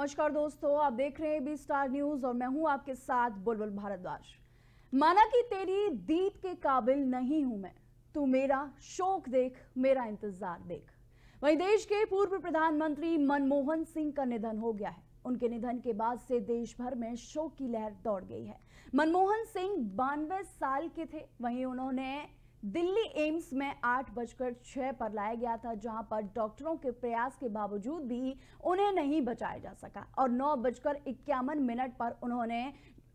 नमस्कार दोस्तों, आप देख रहे हैं बी स्टार न्यूज और मैं हूं आपके साथ बुलबुल भारद्वाज। माना कि तेरी दीद के काबिल नहीं हूं मैं, तू मेरा शौक देख, मेरा इंतजार देख। वहीं देश के पूर्व प्रधानमंत्री मनमोहन सिंह का निधन हो गया है। उनके निधन के बाद से देश भर में शोक की लहर दौड़ गई है। मनमोहन सिंह 92 साल के थे। वहीं उन्होंने दिल्ली एम्स में 8:06 पर लाया गया था, जहां पर डॉक्टरों के प्रयास के बावजूद भी उन्हें नहीं बचाया जा सका और 9:51 पर उन्होंने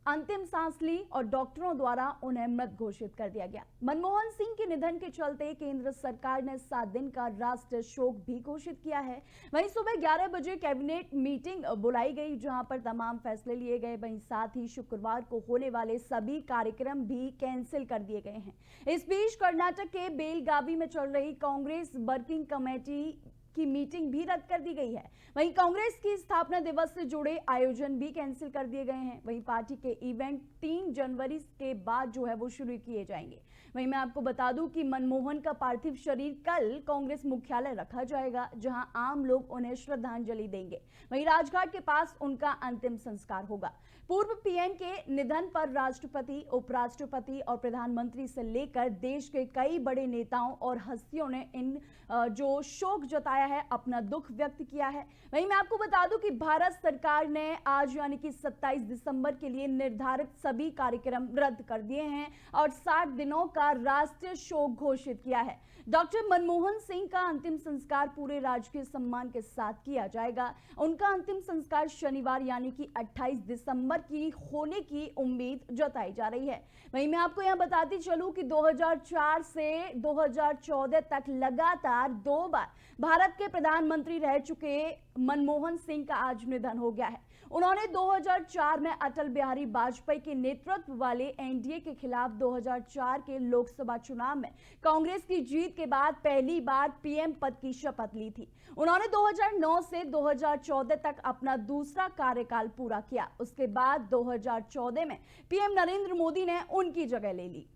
अंतिम सांस ली और डॉक्टरों द्वारा उन्हें मृत घोषित कर दिया गया। मनमोहन सिंह के निधन के चलते केंद्र सरकार ने 7 दिन का राष्ट्रीय शोक भी घोषित किया है। वहीं सुबह 11 बजे कैबिनेट मीटिंग बुलाई गई, जहां पर तमाम फैसले लिए गए। वहीं साथ ही शुक्रवार को होने वाले सभी कार्यक्रम भी कैंसिल कर दिए गए हैं। इस बीच कर्नाटक के बेलगावी में चल रही कांग्रेस वर्किंग कमेटी की मीटिंग भी रद्द कर दी गई है। वहीं कांग्रेस की स्थापना दिवस से जुड़े आयोजन भी कैंसिल कर दिए गए हैं। वहीं पार्टी के इवेंट 3 जनवरी के बाद जो है वो शुरू किए जाएंगे। वहीं मैं आपको बता दूं कि मनमोहन का पार्थिव शरीर कल कांग्रेस मुख्यालय रखा जाएगा, जहां आम लोग उन्हें श्रद्धांजलि देंगे। वहीं राजघाट के पास उनका अंतिम संस्कार होगा। पूर्व पीएम के निधन पर राष्ट्रपति, उपराष्ट्रपति और प्रधानमंत्री से लेकर देश के कई बड़े नेताओं और हस्तियों ने इन जो शोक जताया है, अपना दुख व्यक्त किया है। वहीं मैं आपको बता दूं कि भारत सरकार ने आज यानी कि 27 दिसंबर के लिए निर्धारित सभी कार्यक्रम रद्द कर दिए हैं और 60 दिनों का राष्ट्रीय शोक घोषित किया है। डॉक्टर मनमोहन सिंह का अंतिम संस्कार पूरे राजकीय सम्मान के साथ किया जाएगा। उनका अंतिम संस्कार शनिवार यानी कि 28 दिसंबर की होने की उम्मीद जताई जा रही है। वहीं मैं आपको यहां बताती चलूं कि 2004 से 2014 तक लगातार 2 बार भारत के प्रधानमंत्री रह चुके मनमोहन सिंह का आज निधन हो गया है। उन्होंने 2004 में अटल बिहारी वाजपेयी के नेतृत्व वाले एनडीए के खिलाफ 2004 के लोकसभा चुनाव में कांग्रेस की जीत के बाद पहली बार पीएम पद की शपथ ली थी। उन्होंने 2009 से 2014 तक अपना दूसरा कार्यकाल पूरा किया। उसके बाद 2014 में पीएम नरेंद्र मोदी ने उनकी जगह ले ली।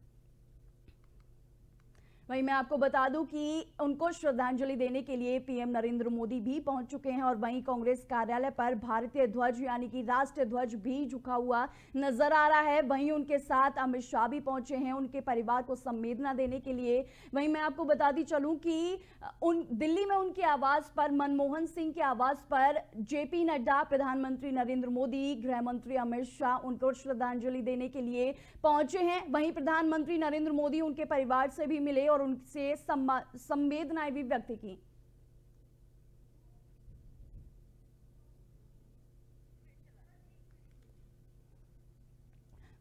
वहीं मैं आपको बता दूं कि उनको श्रद्धांजलि देने के लिए पीएम नरेंद्र मोदी भी पहुंच चुके हैं और वहीं कांग्रेस कार्यालय पर भारतीय ध्वज यानी कि राष्ट्रीय ध्वज भी झुका हुआ नजर आ रहा है। वहीं उनके साथ अमित शाह भी पहुंचे हैं उनके परिवार को संवेदना देने के लिए। वहीं मैं आपको बताती चलूं कि दिल्ली में उनके आवास पर, मनमोहन सिंह के आवास पर जेपी नड्डा, प्रधानमंत्री नरेंद्र मोदी, गृह मंत्री अमित शाह उनको श्रद्धांजलि देने के लिए पहुंचे हैं। वहीं प्रधानमंत्री नरेंद्र मोदी उनके परिवार से भी मिले और उनसे संवेदनाएं भी व्यक्त की।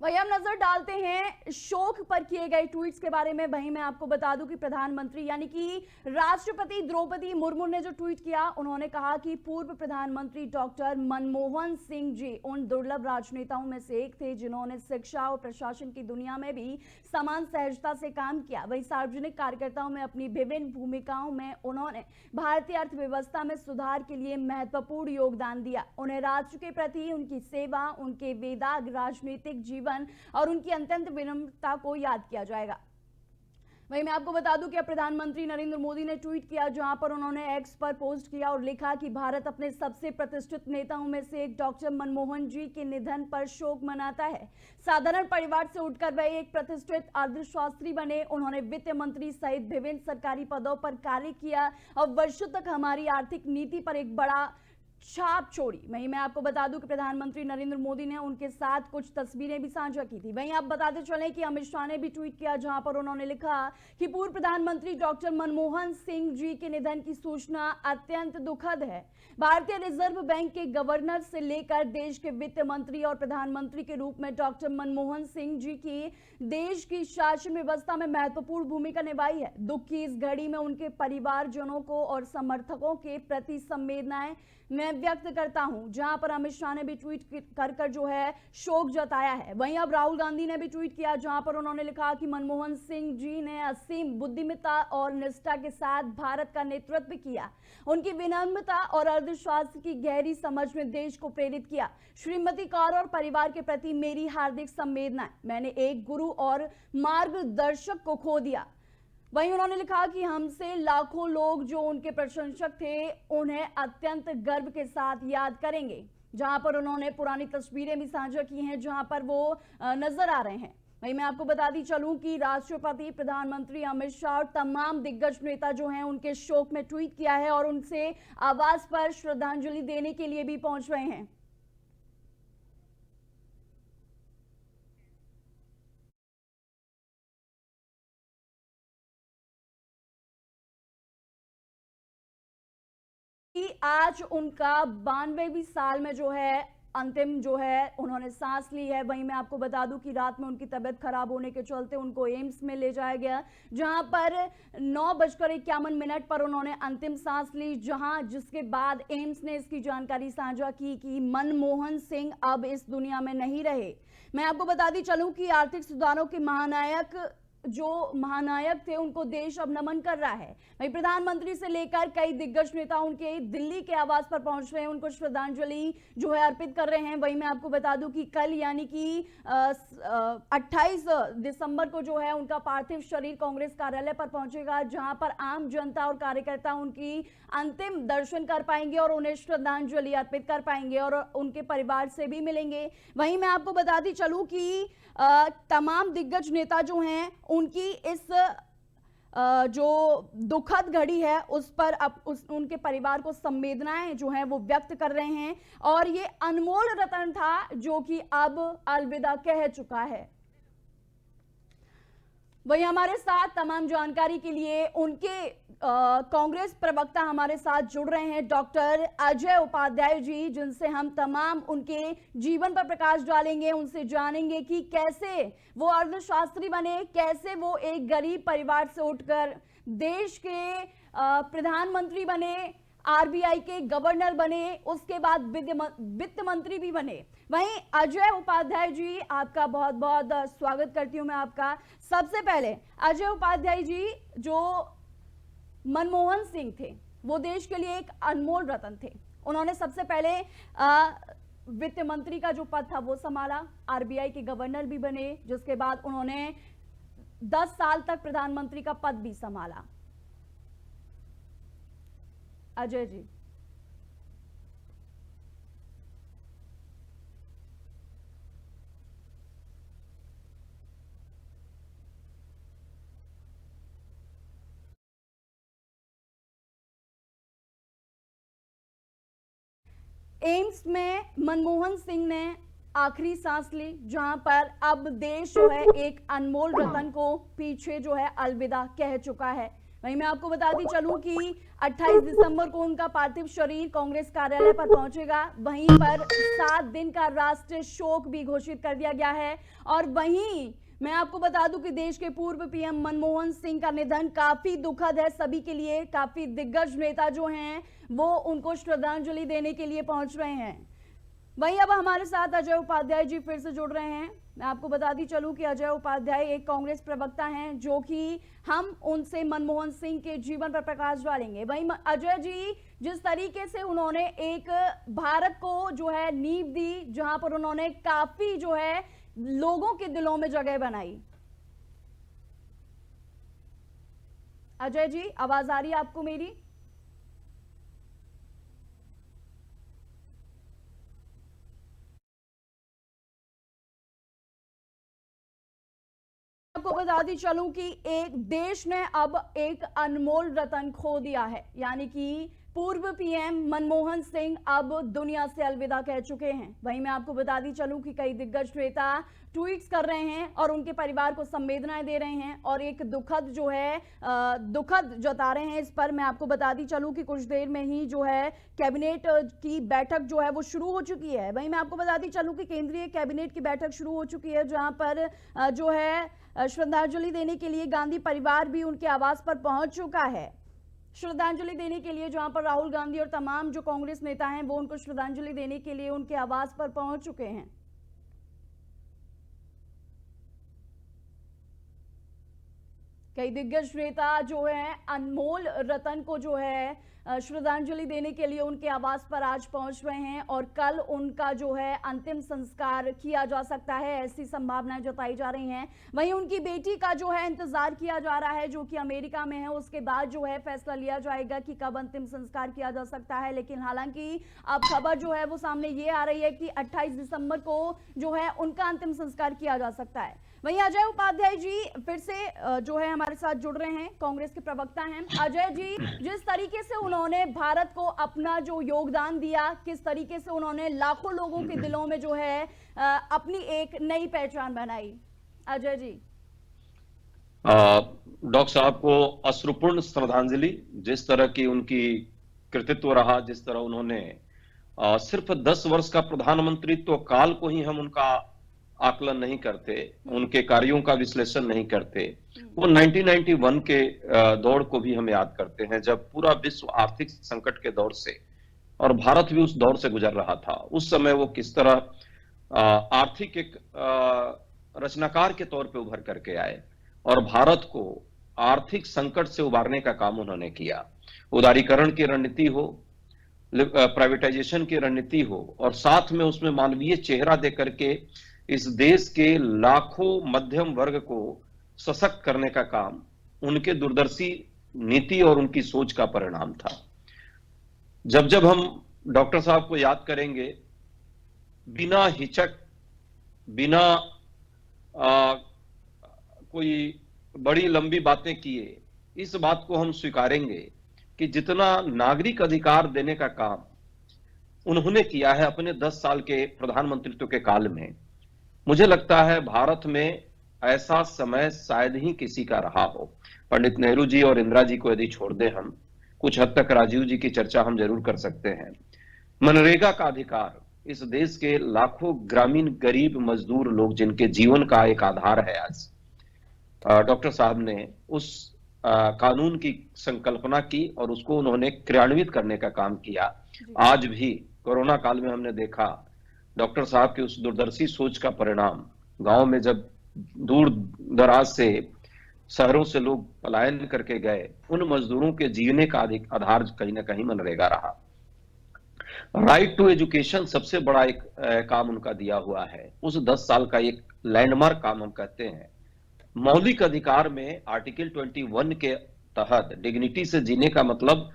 वहीं हम नजर डालते हैं शोक पर किए गए ट्वीट्स के बारे में। वहीं मैं आपको बता दूं कि प्रधानमंत्री यानी कि राष्ट्रपति द्रौपदी मुर्मू ने जो ट्वीट किया, उन्होंने कहा कि पूर्व प्रधानमंत्री डॉक्टर मनमोहन सिंह जी उन दुर्लभ राजनेताओं में से एक थे जिन्होंने शिक्षा और प्रशासन की दुनिया में भी समान सहजता से काम किया। वहीं सार्वजनिक कार्यकर्ताओं में अपनी विभिन्न भूमिकाओं में उन्होंने भारतीय अर्थव्यवस्था में सुधार के लिए महत्वपूर्ण योगदान दिया। उन्हें राष्ट्र के प्रति उनकी सेवा, उनके वेदाग राजनीतिक जीवन और उनकी अत्यंत विनम्रता को याद किया जाएगा। वहीं मैं आपको बता दूं कि प्रधानमंत्री नरेंद्र मोदी ने ट्वीट किया, जहां पर उन्होंने एक्स पर पोस्ट किया और लिखा कि भारत अपने सबसे प्रतिष्ठित नेताओं में से एक डॉक्टर मनमोहन जी के निधन पर शोक मनाता है। साधारण परिवार से उठकर वे एक प्रतिष्ठित अर्थशास्त्री बने। उन्होंने वित्त मंत्री सहित विभिन्न सरकारी पदों पर कार्य किया और वर्षों तक हमारी आर्थिक नीति पर एक बड़ा छाप छोड़ी। वहीं मैं आपको बता दूं कि प्रधानमंत्री नरेंद्र मोदी ने उनके साथ कुछ तस्वीरें भी साझा की थी। वहीं आप बताते चलें कि अमित शाह ने भी ट्वीट किया, जहां पर उन्होंने लिखा कि पूर्व प्रधानमंत्री डॉक्टर मनमोहन सिंह जी के निधन की सूचना अत्यंत दुखद है। भारतीय रिजर्व बैंक के गवर्नर से लेकर देश के वित्त मंत्री और प्रधानमंत्री के रूप में डॉक्टर मनमोहन सिंह जी की देश की शासन व्यवस्था में महत्वपूर्ण भूमिका निभाई है। दुख की इस घड़ी में उनके परिवारजनों को और समर्थकों के प्रति संवेदनाएं मैं व्यक्त करता हूं। जहां पर अमित शाह ने भी ट्वीट कर जो है शोक जताया है। वहीं अब राहुल गांधी ने भी ट्वीट किया, जहां पर उन्होंने लिखा कि मनमोहन सिंह जी ने असीम बुद्धिमत्ता और निष्ठा के साथ भारत का नेतृत्व किया। उनकी विनम्रता और अर्थशास्त्र की गहरी समझ में देश को प्रेरित किया। श्रीमती कौर और परिवार के प्रति मेरी हार्दिक संवेदनाएं। मैंने एक गुरु और मार्गदर्शक को खो दिया। वहीं उन्होंने लिखा कि हमसे लाखों लोग जो उनके प्रशंसक थे उन्हें अत्यंत गर्व के साथ याद करेंगे। जहां पर उन्होंने पुरानी तस्वीरें भी साझा की हैं, जहां पर वो नजर आ रहे हैं। वहीं मैं आपको बताती चलूं कि राष्ट्रपति, प्रधानमंत्री अमित शाह और तमाम दिग्गज नेता जो हैं उनके शोक में ट्वीट किया है और उनसे आवास पर श्रद्धांजलि देने के लिए भी पहुंच रहे हैं। कि आज उनका 92वीं साल में जो है अंतिम जो है उन्होंने सांस ली है। वहीं मैं आपको बता दूं कि रात में उनकी तबीयत खराब होने के चलते उनको एम्स में ले जाया गया, जहां पर 9:51 पर उन्होंने अंतिम सांस ली, जिसके बाद एम्स ने इसकी जानकारी साझा की कि मनमोहन सिंह अब इस दुनिया में नहीं रहे। मैं आपको बताती चलूं कि आर्थिक सुधारों के महानायक थे उनको देश अब नमन कर रहा है। वहीं प्रधानमंत्री से लेकर कई दिग्गज नेता उनके दिल्ली के आवास पर पहुंच रहे हैं, उनको श्रद्धांजलि जो है अर्पित कर रहे हैं। वहीं मैं आपको बता दूं कि कल यानी कि 28 दिसंबर को जो है उनका पार्थिव शरीर कांग्रेस कार्यालय पर पहुंचेगा, जहां पर आम जनता और कार्यकर्ता उनकी अंतिम दर्शन कर पाएंगे और उन्हें श्रद्धांजलि अर्पित कर पाएंगे और उनके परिवार से भी मिलेंगे। वहीं मैं आपको बताती चलूं कि तमाम दिग्गज नेता जो हैं उनकी इस जो दुखद घड़ी है उस पर उनके परिवार को संवेदनाएं जो हैं वो व्यक्त कर रहे हैं और ये अनमोल रतन था जो कि अब अलविदा कह चुका है। वही हमारे साथ तमाम जानकारी के लिए उनके कांग्रेस प्रवक्ता हमारे साथ जुड़ रहे हैं, डॉक्टर अजय उपाध्याय जी, जिनसे हम तमाम उनके जीवन पर प्रकाश डालेंगे, उनसे जानेंगे कि कैसे वो अर्थशास्त्री बने, कैसे वो एक गरीब परिवार से उठकर देश के प्रधानमंत्री बने, आरबीआई के गवर्नर बने, उसके बाद वित्त मंत्री भी बने। वहीं अजय उपाध्याय जी, आपका बहुत बहुत स्वागत करती हूं मैं आपका। सबसे पहले अजय उपाध्याय जी, जो मनमोहन सिंह थे वो देश के लिए एक अनमोल रत्न थे। उन्होंने सबसे पहले वित्त मंत्री का जो पद था वो संभाला, आरबीआई के गवर्नर भी बने, जिसके बाद उन्होंने 10 साल तक प्रधानमंत्री का पद भी संभाला। अजय जी, एम्स में मनमोहन सिंह ने आखिरी सांस ली, जहां पर अब देश जो है एक अनमोल रतन को पीछे जो है अलविदा कह चुका है। वहीं मैं आपको बताती चलूं कि 28 दिसंबर को उनका पार्थिव शरीर कांग्रेस कार्यालय पर पहुंचेगा। वहीं पर 7 दिन का राष्ट्रीय शोक भी घोषित कर दिया गया है। और वहीं मैं आपको बता दूं कि देश के पूर्व पीएम मनमोहन सिंह का निधन काफी दुखद है सभी के लिए। काफी दिग्गज नेता जो हैं वो उनको श्रद्धांजलि देने के लिए पहुंच रहे हैं। वहीं अब हमारे साथ अजय उपाध्याय जी फिर से जुड़ रहे हैं। मैं आपको बताती चलूं कि अजय उपाध्याय एक कांग्रेस प्रवक्ता हैं, जो कि हम उनसे मनमोहन सिंह के जीवन पर प्रकाश डालेंगे। वहीं अजय जी, जिस तरीके से उन्होंने एक भारत को जो है नींव दी, जहां पर उन्होंने काफी जो है लोगों के दिलों में जगह बनाई। अजय जी, आवाज आ रही है आपको मेरी? आपको बताती चलूं कि एक देश ने अब एक अनमोल रतन खो दिया है, यानी कि पूर्व पीएम मनमोहन सिंह अब दुनिया से अलविदा कह चुके हैं। वहीं मैं आपको बताती चलूं कि कई दिग्गज नेता ट्वीट्स कर रहे हैं और उनके परिवार को संवेदनाएं दे रहे हैं और एक दुखद जता रहे हैं। इस पर मैं आपको बताती चलूं कि कुछ देर में ही जो है कैबिनेट की बैठक जो है वो शुरू हो चुकी है। वहीं मैं आपको बताती चलूं कि केंद्रीय कैबिनेट की बैठक शुरू हो चुकी है, जहां पर जो है श्रद्धांजलि देने के लिए गांधी परिवार भी उनके आवास पर पहुंच चुका है। श्रद्धांजलि देने के लिए जहां पर राहुल गांधी और तमाम जो कांग्रेस नेता हैं वो उनको श्रद्धांजलि देने के लिए उनके आवास पर पहुंच चुके हैं। कई दिग्गज नेता जो है अनमोल रतन को जो है श्रद्धांजलि देने के लिए उनके आवास पर आज पहुंच रहे हैं और कल उनका जो है अंतिम संस्कार किया जा सकता है, ऐसी संभावनाएं जताई जा रही हैं। वहीं उनकी बेटी का जो है इंतजार किया जा रहा है, जो कि अमेरिका में है। उसके बाद जो है फैसला लिया जाएगा कि कब अंतिम संस्कार किया जा सकता है। लेकिन हालांकि अब खबर जो है वो सामने ये आ रही है कि 28 दिसंबर को जो है उनका अंतिम संस्कार किया जा सकता है। वहीं अजय उपाध्याय जी फिर से जो है हमारे साथ जुड़ रहे हैं, कांग्रेस के प्रवक्ता हैं। अजय जी, जिस तरीके से उन्होंने भारत को अपना जो योगदान दिया, किस तरीके से उन्होंने लाखों लोगों के दिलों में जो है अपनी एक नई पहचान बनाई, अजय जी। डॉक्टर साहब को अश्रुपूर्ण श्रद्धांजलि। जिस तरह की उनकी कृतित्व रहा, जिस तरह उन्होंने सिर्फ 10 वर्ष का प्रधानमंत्रित्व काल को ही हम उनका आकलन नहीं करते, उनके कार्यों का विश्लेषण नहीं करते। वो 1991 के दौर को भी हम याद करते हैं, जब पूरा विश्व आर्थिक संकट के दौर से और भारत भी उस दौर से गुजर रहा था। उस समय वो किस तरह आर्थिक एक रचनाकार के तौर पे उभर करके आए और भारत को आर्थिक संकट से उबारने का काम उन्होंने किया। उदारीकरण की रणनीति हो, प्राइवेटाइजेशन की रणनीति हो और साथ में उसमें मानवीय चेहरा देकर के इस देश के लाखों मध्यम वर्ग को सशक्त करने का काम उनके दूरदर्शी नीति और उनकी सोच का परिणाम था। जब जब हम डॉक्टर साहब को याद करेंगे, बिना हिचक, बिना कोई बड़ी लंबी बातें किए इस बात को हम स्वीकारेंगे कि जितना नागरिक अधिकार देने का काम उन्होंने किया है अपने 10 साल के प्रधानमंत्रित्व के काल में, मुझे लगता है भारत में ऐसा समय शायद ही किसी का रहा हो। पंडित नेहरू जी और इंदिरा जी को यदि छोड़ दें हम, कुछ हद तक राजीव जी की चर्चा हम जरूर कर सकते हैं। मनरेगा का अधिकार इस देश के लाखों ग्रामीण गरीब मजदूर लोग जिनके जीवन का एक आधार है, आज डॉक्टर साहब ने उस कानून की संकल्पना की और उसको उन्होंने क्रियान्वित करने का काम किया। आज भी कोरोना काल में हमने देखा डॉक्टर साहब की उस दूरदर्शी सोच का परिणाम, गांव में जब दूर दराज से शहरों से लोग पलायन करके गए, उन मजदूरों के जीने का आधार कहीं ना कहीं मनरेगा रहा। राइट टू एजुकेशन सबसे बड़ा एक काम उनका दिया हुआ है, उस 10 साल का एक लैंडमार्क काम हम कहते हैं। मौलिक अधिकार में आर्टिकल 21 के तहत डिग्निटी से जीने का मतलब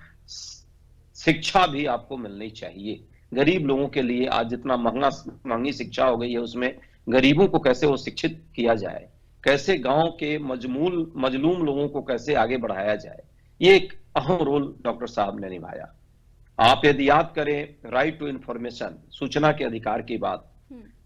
शिक्षा भी आपको मिलनी चाहिए। गरीब लोगों के लिए आज जितना महंगी शिक्षा हो गई है, उसमें गरीबों को कैसे वो शिक्षित किया जाए, कैसे गांव के मजलूम लोगों को कैसे आगे बढ़ाया जाए, ये एक अहम रोल डॉक्टर साहब ने निभाया। आप यदि याद करें राइट टू इंफॉर्मेशन, सूचना के अधिकार की बात,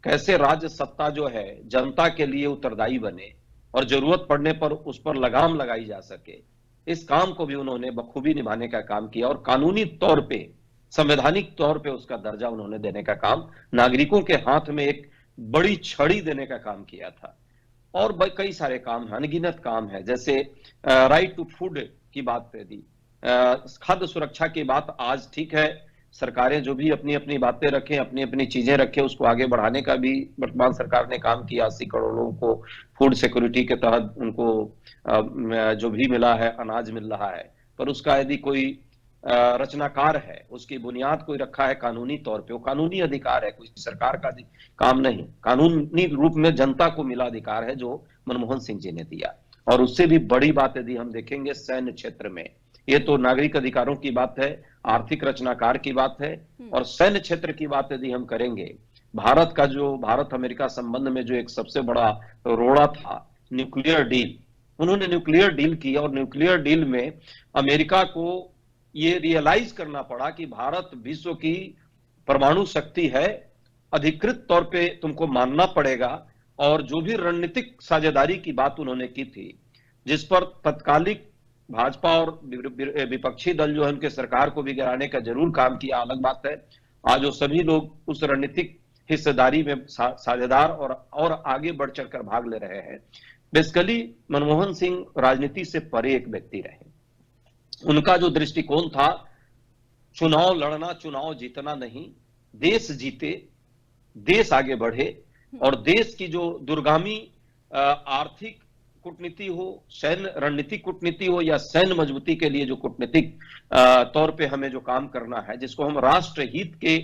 कैसे राज्य सत्ता जो है जनता के लिए उत्तरदायी बने और जरूरत पड़ने पर उस पर लगाम लगाई जा सके, इस काम को भी उन्होंने बखूबी निभाने का काम किया और कानूनी तौर पे, संवैधानिक तौर पे उसका दर्जा उन्होंने देने का काम, नागरिकों के हाथ में एक बड़ी छड़ी देने का काम किया था। और कई सारे काम हैं, अनगिनत काम है, जैसे राइट टू फूड की बात कह दी, खाद्य सुरक्षा की बात। आज ठीक है, सरकारें जो भी अपनी अपनी बातें रखें, अपनी अपनी चीजें रखें, उसको आगे बढ़ाने का भी वर्तमान सरकार ने काम किया। 80 करोड़ लोगों को फूड सिक्योरिटी के तहत उनको जो भी मिला है, अनाज मिल रहा है, पर उसका यदि कोई रचनाकार है, उसकी बुनियाद कोई रखा है कानूनी तौर पे, वो कानूनी अधिकार है, कोई सरकार का काम नहीं, कानूनी रूप में जनता को मिला अधिकार है जो मनमोहन सिंह जी ने दिया। और उससे भी बड़ी बात यदि हम देखेंगे सैन्य क्षेत्र में, ये तो नागरिक अधिकारों की बात है, आर्थिक रचनाकार की बात है, और सैन्य क्षेत्र की बात यदि हम करेंगे, भारत का जो भारत अमेरिका संबंध में जो एक सबसे बड़ा रोड़ा था न्यूक्लियर डील, उन्होंने न्यूक्लियर डील की और न्यूक्लियर डील में अमेरिका को ये रियलाइज करना पड़ा कि भारत विश्व की परमाणु शक्ति है, अधिकृत तौर पे तुमको मानना पड़ेगा। और जो भी रणनीतिक साझेदारी की बात उन्होंने की थी, जिस पर तत्कालिक भाजपा और विपक्षी दल जो है उनके सरकार को भी गिराने का जरूर काम किया, अलग बात है। आज वो सभी लोग उस रणनीतिक हिस्सेदारी में साझेदार और आगे बढ़ चढ़कर भाग ले रहे हैं। बेसिकली मनमोहन सिंह राजनीति से परे एक व्यक्ति रहे। उनका जो दृष्टिकोण था, चुनाव लड़ना, चुनाव जीतना नहीं, देश जीते, देश आगे बढ़े और देश की जो दूरगामी आर्थिक कूटनीति हो, सैन्य रणनीतिक कूटनीति हो या सैन्य मजबूती के लिए जो कूटनीतिक तौर पे हमें जो काम करना है, जिसको हम राष्ट्र हित के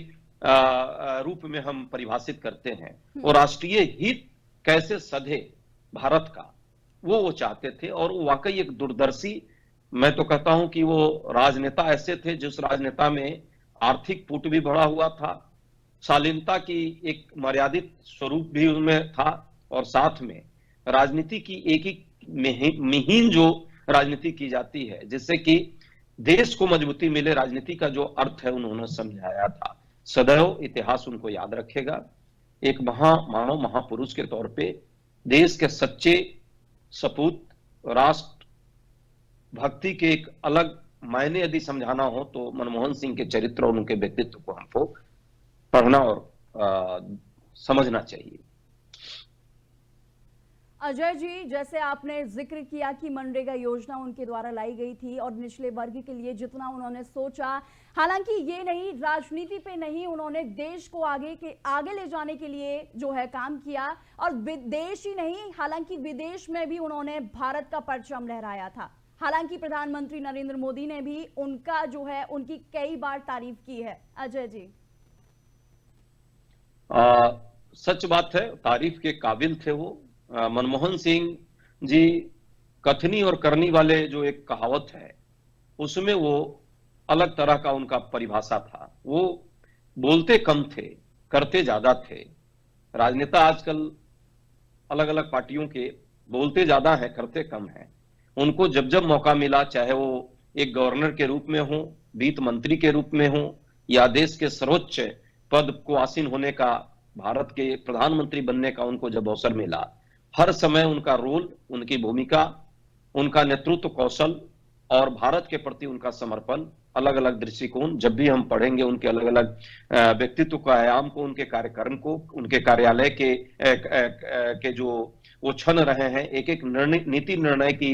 रूप में हम परिभाषित करते हैं, और राष्ट्रीय हित कैसे सधे भारत का, वो चाहते थे। और वो वाकई एक दूरदर्शी, मैं तो कहता हूं कि वो राजनेता ऐसे थे जिस राजनेता में आर्थिक पुट भी बढ़ा हुआ था, शालीनता की एक मर्यादित स्वरूप भी उनमें था, और साथ में राजनीति की एक एक मिहीन जो राजनीति की जाती है जिससे कि देश को मजबूती मिले, राजनीति का जो अर्थ है उन्होंने समझाया था। सदैव इतिहास उनको याद रखेगा। एक मानव महापुरुष के तौर पे देश के सच्चे सपूत, राष्ट्र भक्ति के एक अलग मायने यदि समझाना हो तो मनमोहन सिंह के चरित्र और उनके व्यक्तित्व को हमको पढ़ना और समझना चाहिए। अजय जी, जैसे आपने जिक्र किया कि मनरेगा योजना उनके द्वारा लाई गई थी और निचले वर्ग के लिए जितना उन्होंने सोचा, हालांकि ये नहीं, राजनीति पे नहीं, उन्होंने देश को आगे ले जाने के लिए जो है काम किया, और विदेश ही नहीं, हालांकि विदेश में भी उन्होंने भारत का परचम लहराया था। हालांकि प्रधानमंत्री नरेंद्र मोदी ने भी उनका जो है उनकी कई बार तारीफ की है। अजय जी, सच बात है, तारीफ के काबिल थे वो। मनमोहन सिंह जी कथनी और करनी वाले जो एक कहावत है उसमें वो अलग तरह का उनका परिभाषा था। वो बोलते कम थे, करते ज्यादा थे। राजनेता आजकल अलग अलग पार्टियों के बोलते ज्यादा हैं, करते कम हैं। उनको जब जब मौका मिला, चाहे वो एक गवर्नर के रूप में हो, वित्त मंत्री के रूप में हो, या देश के सर्वोच्च पद को आसीन होने का, भारत के प्रधानमंत्री बनने का उनको जब अवसर मिला, हर समय उनका रोल, उनकी भूमिका, उनका नेतृत्व कौशल और भारत के प्रति उनका समर्पण, अलग अलग दृष्टिकोण, जब भी हम पढ़ेंगे उनके अलग अलग व्यक्तित्व का आयाम को, उनके कार्यक्रम को, उनके कार्यालय के जो वो छन रहे हैं एक एक नीति निर्णय की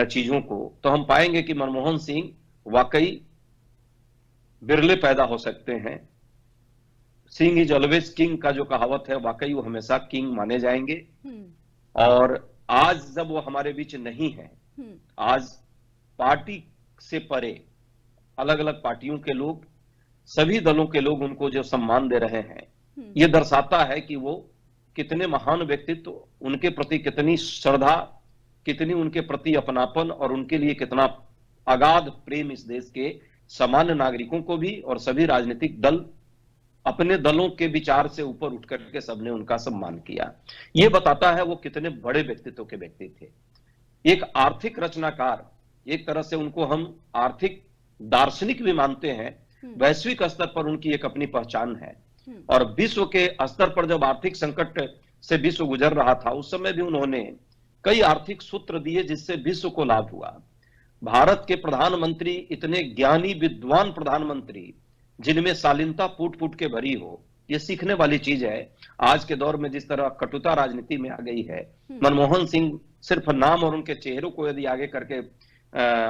चीजों को, तो हम पाएंगे कि मनमोहन सिंह वाकई बिरले पैदा हो सकते हैं। सिंह इज ऑलवेज किंग का जो कहावत है, वाकई वो हमेशा किंग माने जाएंगे। और आज जब वो हमारे बीच नहीं है, आज पार्टी से परे अलग अलग पार्टियों के लोग, सभी दलों के लोग उनको जो सम्मान दे रहे हैं, ये दर्शाता है कि वो कितने महान व्यक्तित्व, उनके प्रति कितनी श्रद्धा, कितनी उनके प्रति अपनापन और उनके लिए कितना अगाध प्रेम इस देश के सामान्य नागरिकों को भी, और सभी राजनीतिक दल अपने दलों के विचार से ऊपर उठ करके सबने उनका सम्मान किया। यह बताता है वो कितने बड़े व्यक्तित्व के व्यक्ति थे। एक आर्थिक रचनाकार, एक तरह से उनको हम आर्थिक दार्शनिक भी मानते हैं। वैश्विक स्तर पर उनकी एक अपनी पहचान है, और विश्व के स्तर पर जब आर्थिक संकट से विश्व गुजर रहा था, उस समय भी उन्होंने कई आर्थिक सूत्र दिए जिससे विश्व को लाभ हुआ। भारत के प्रधानमंत्री इतने ज्ञानी विद्वान प्रधानमंत्री, जिनमें शालीनता फूट फूट के भरी हो, ये सीखने वाली चीज है। आज के दौर में जिस तरह कटुता राजनीति में आ गई है, मनमोहन सिंह सिर्फ नाम और उनके चेहरों को यदि आगे करके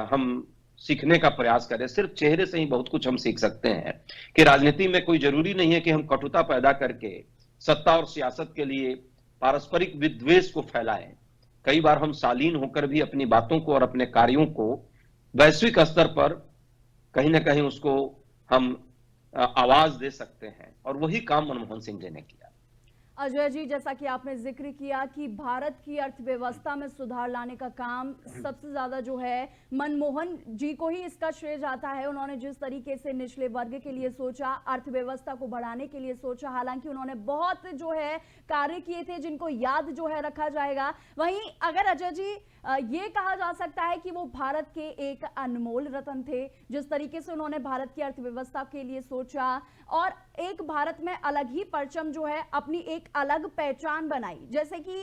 हम सीखने का प्रयास करें, सिर्फ चेहरे से ही बहुत कुछ हम सीख सकते हैं कि राजनीति में कोई जरूरी नहीं है कि हम कटुता पैदा करके सत्ता और सियासत के लिए पारस्परिक विद्वेष को फैलाएं। कई बार हम शालीन होकर भी अपनी बातों को और अपने कार्यों को वैश्विक स्तर पर कहीं ना कहीं उसको हम आवाज दे सकते हैं, और वही काम मनमोहन सिंह जी ने किया। अजय जी, जैसा कि आपने जिक्र किया कि भारत की अर्थव्यवस्था में सुधार लाने का काम सबसे ज्यादा जो है मनमोहन जी को ही इसका श्रेय जाता है। उन्होंने जिस तरीके से निचले वर्ग के लिए सोचा, अर्थव्यवस्था को बढ़ाने के लिए सोचा, हालांकि उन्होंने बहुत जो है कार्य किए थे जिनको याद जो है रखा जाएगा। वहीं अगर अजय जी ये कहा जा सकता है कि वो भारत के एक अनमोल रत्न थे, जिस तरीके से उन्होंने भारत की अर्थव्यवस्था के लिए सोचा और एक भारत में अलग ही परचम जो है, अपनी एक अलग पहचान बनाई। जैसे कि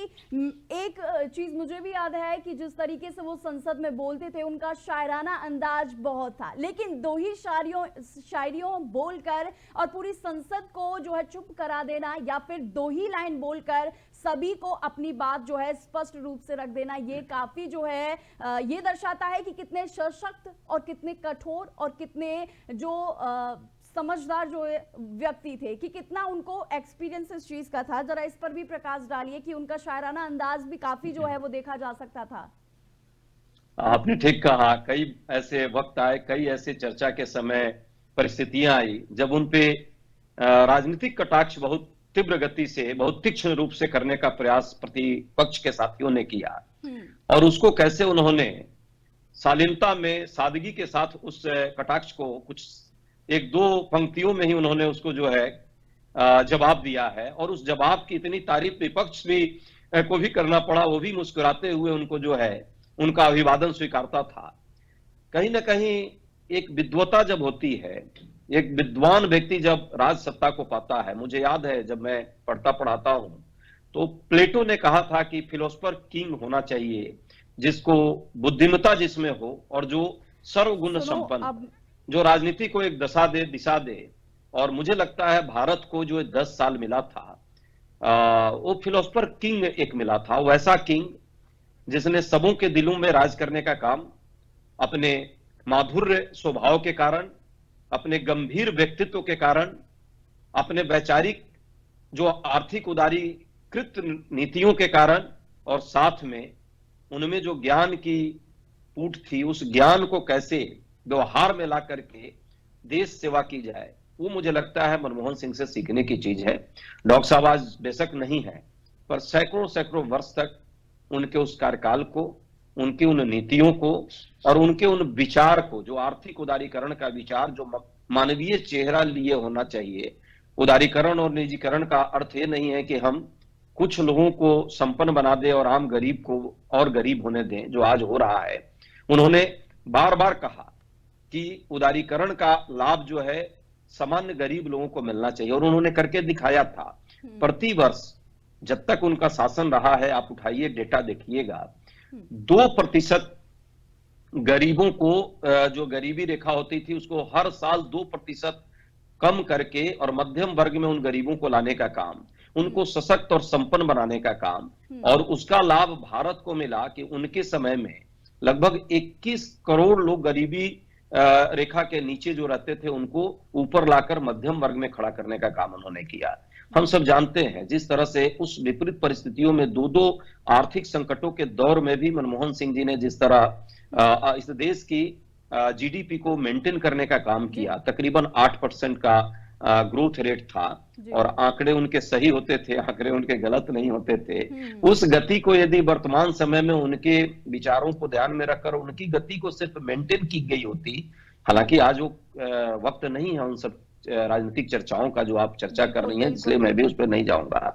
एक चीज मुझे भी याद है कि जिस तरीके से वो संसद में बोलते थे, उनका शायराना अंदाज बहुत था, लेकिन दो ही शायरियों बोलकर और पूरी संसद को जो है चुप करा देना, या फिर दो ही लाइन बोलकर सभी को अपनी बात जो है स्पष्ट रूप से रख देना, ये काफी जो है ये दर्शाता है कि कितने सशक्त और कितने कठोर और कितने जो समझदार जो व्यक्ति थे, कि कितना उनको एक्सपीरियंस इस चीज का था, जरा इस पर भी प्रकाश डालिए कि उनका शायराना अंदाज भी काफी जो है वो देखा जा सकता था। आपने ठीक कहा, कई ऐसे वक्त आए, कई ऐसे चर्चा के समय परिस्थितियां आई जब उन पे राजनीतिक कटाक्ष बहुत तीव्र गति से, बहुत तीक्ष्ण रूप से करने का प्रयास प्रतिपक्ष के साथियों ने किया, और उसको कैसे उन्होंने शालीनता में, सादगी के साथ उस कटाक्ष को कुछ एक दो पंक्तियों में ही उन्होंने उसको जो है जवाब दिया है। और उस जवाब की इतनी तारीफ विपक्ष भी को भी करना पड़ा, वो भी मुस्कुराते हुए उनको जो है उनका अभिवादन स्वीकारता था। कहीं ना कहीं एक विद्वता जब होती है, एक विद्वान व्यक्ति जब राज सत्ता को पाता है, मुझे याद है जब मैं पढ़ाता हूं तो प्लेटो ने कहा था कि फिलोसफर किंग होना चाहिए, जिसको बुद्धिमत्ता जिसमें हो और जो सर्वगुण संपन्न, जो राजनीति को एक दिशा दे। और मुझे लगता है भारत को जो 10 साल मिला था, वो फिलोसफर किंग एक मिला था, वैसा किंग जिसने सबों के दिलों में राज करने का काम अपने माधुर्य स्वभाव के कारण, अपने गंभीर व्यक्तित्व के कारण, अपने वैचारिक जो आर्थिक उदारीकृत नीतियों के कारण, और साथ में उनमें जो ज्ञान की फूट थी, उस ज्ञान को कैसे व्यवहार में ला करके देश सेवा की जाए, वो मुझे लगता है मनमोहन सिंह से सीखने की चीज है। डॉक्टर साहब आज बेशक नहीं है, पर सैकड़ों सैकड़ों वर्ष तक उनके उस कार्यकाल को, उनकी उन नीतियों को और उनके उन विचार को, जो आर्थिक उदारीकरण का विचार जो मानवीय चेहरा लिए होना चाहिए। उदारीकरण और निजीकरण का अर्थ ये नहीं है कि हम कुछ लोगों को संपन्न बना दें और आम गरीब को और गरीब होने दें, जो आज हो रहा है। उन्होंने बार बार कहा कि उदारीकरण का लाभ जो है सामान्य गरीब लोगों को मिलना चाहिए, और उन्होंने करके दिखाया था। प्रति वर्ष जब तक उनका शासन रहा है, आप उठाइए डेटा देखिएगा, 2% गरीबों को, जो गरीबी रेखा होती थी उसको हर साल 2% कम करके और मध्यम वर्ग में उन गरीबों को लाने का काम, उनको सशक्त और संपन्न बनाने का काम, और उसका लाभ भारत को मिला कि उनके समय में लगभग 21 करोड़ लोग गरीबी रेखा के नीचे जो रहते थे उनको ऊपर लाकर मध्यम वर्ग में खड़ा करने का काम उन्होंने किया। हम सब जानते हैं जिस तरह से उस विपरीत परिस्थितियों में, दो आर्थिक संकटों के दौर में भी मनमोहन सिंह जी ने जिस तरह इस देश की जीडीपी को मेंटेन करने का काम किया। तकरीबन 8% का ग्रोथ रेट था, और आंकड़े उनके सही होते थे, आंकड़े उनके गलत नहीं होते थे। उस गति को यदि वर्तमान समय में उनके विचारों को ध्यान में रखकर उनकी गति को सिर्फ मेंटेन की गई होती, हालांकि आज वो वक्त नहीं है उन सब राजनीतिक चर्चाओं का जो आप चर्चा कर रही हैं, इसलिए मैं भी उस पर नहीं जाऊंगा,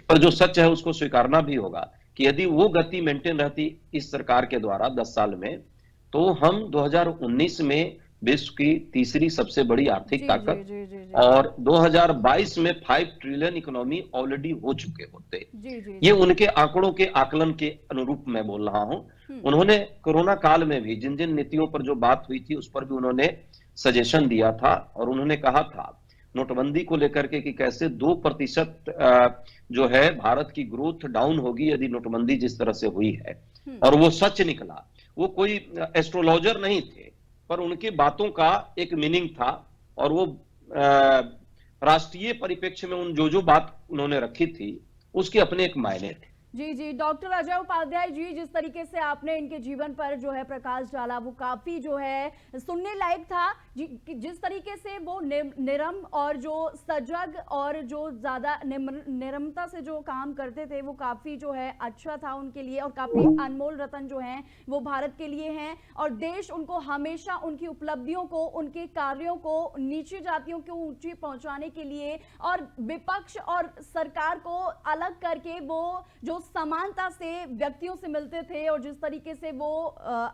पर जो सच है उसको स्वीकारना भी होगा कि यदि वो गति मेंटेन रहती इस सरकार के द्वारा 10 साल में, तो हम 2019 में विश्व की तीसरी सबसे बड़ी आर्थिक ताकत और 2022 में 5 ट्रिलियन इकोनॉमी ऑलरेडी हो चुके होते। ये उनके आंकड़ों के आकलन के अनुरूप मैं बोल रहा हूं। उन्होंने कोरोना काल में भी जिन जिन नीतियों पर जो बात हुई थी उस पर भी उन्होंने सजेशन दिया था, और उन्होंने कहा था नोटबंदी को लेकर के कि कैसे 2% जो है भारत की ग्रोथ डाउन होगी यदि नोटबंदी जिस तरह से हुई है, और वो सच निकला। वो कोई एस्ट्रोलॉजर नहीं थे, पर उनकी बातों का एक मीनिंग था, और वो राष्ट्रीय परिप्रेक्ष्य में उन जो बात उन्होंने रखी थी उसके अपने एक मायने थे। जी, डॉक्टर अजय उपाध्याय जी, जिस तरीके से आपने इनके जीवन पर जो है प्रकाश डाला वो काफी जो है सुनने लायक था। जिस तरीके से वो निरम और जो सजग और जो ज्यादा निरमता से जो काम करते थे वो काफी जो है अच्छा था उनके लिए, और काफी अनमोल रत्न जो हैं वो भारत के लिए हैं, और देश उनको हमेशा उनकी उपलब्धियों को, उनके कार्यों को नीची जातियों को ऊंची पहुंचाने के लिए, और विपक्ष और सरकार को अलग करके वो जो समानता से व्यक्तियों से मिलते थे, और जिस तरीके से वो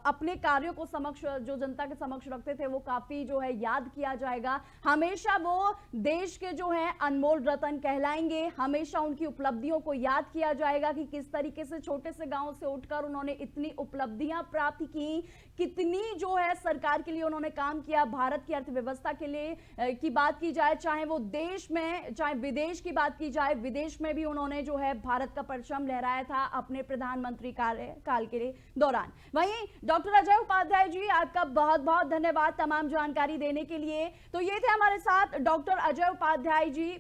अपने कार्यों को समक्ष, जो जनता के समक्ष रखते थे, वो काफी जो है याद किया जाएगा। हमेशा वो देश के जो है अनमोल रत्न कहलाएंगे, हमेशा उनकी उपलब्धियों को याद किया जाएगा कि किस तरीके से छोटे से गांव से उठकर उन्होंने इतनी उपलब्धियां प्राप्त की, कितनी जो है सरकार के लिए उन्होंने काम किया, भारत की अर्थव्यवस्था के लिए की बात की जाए, चाहे वो देश में चाहे विदेश की बात की जाए, विदेश में भी उन्होंने जो है भारत का परचम लहराया था अपने प्रधानमंत्री कार्यकाल के दौरान। वहीं डॉक्टर अजय उपाध्याय जी, आपका बहुत बहुत धन्यवाद तमाम जानकारी देने के लिए। तो ये थे हमारे साथ डॉक्टर अजय उपाध्याय जी,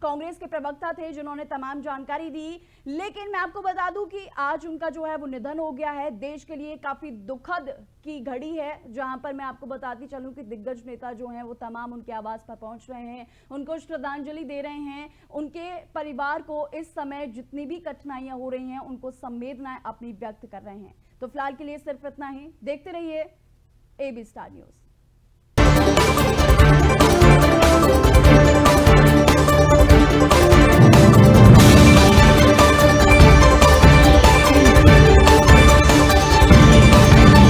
कांग्रेस के प्रवक्ता थे जिन्होंने तमाम जानकारी दी। लेकिन मैं आपको बता दूं कि आज उनका जो है वो निधन हो गया है। देश के लिए काफी दुखद की घड़ी है, जहां पर मैं आपको बताती चलूं कि दिग्गज नेता जो हैं वो तमाम उनके आवास पर पहुंच रहे हैं, उनको श्रद्धांजलि दे रहे हैं। उनके परिवार को इस समय जितनी भी कठिनाइयां हो रही हैं उनको संवेदनाएं अपनी व्यक्त कर रहे हैं। तो फिलहाल के लिए सिर्फ इतना ही। देखते रहिए AB स्टार न्यूज।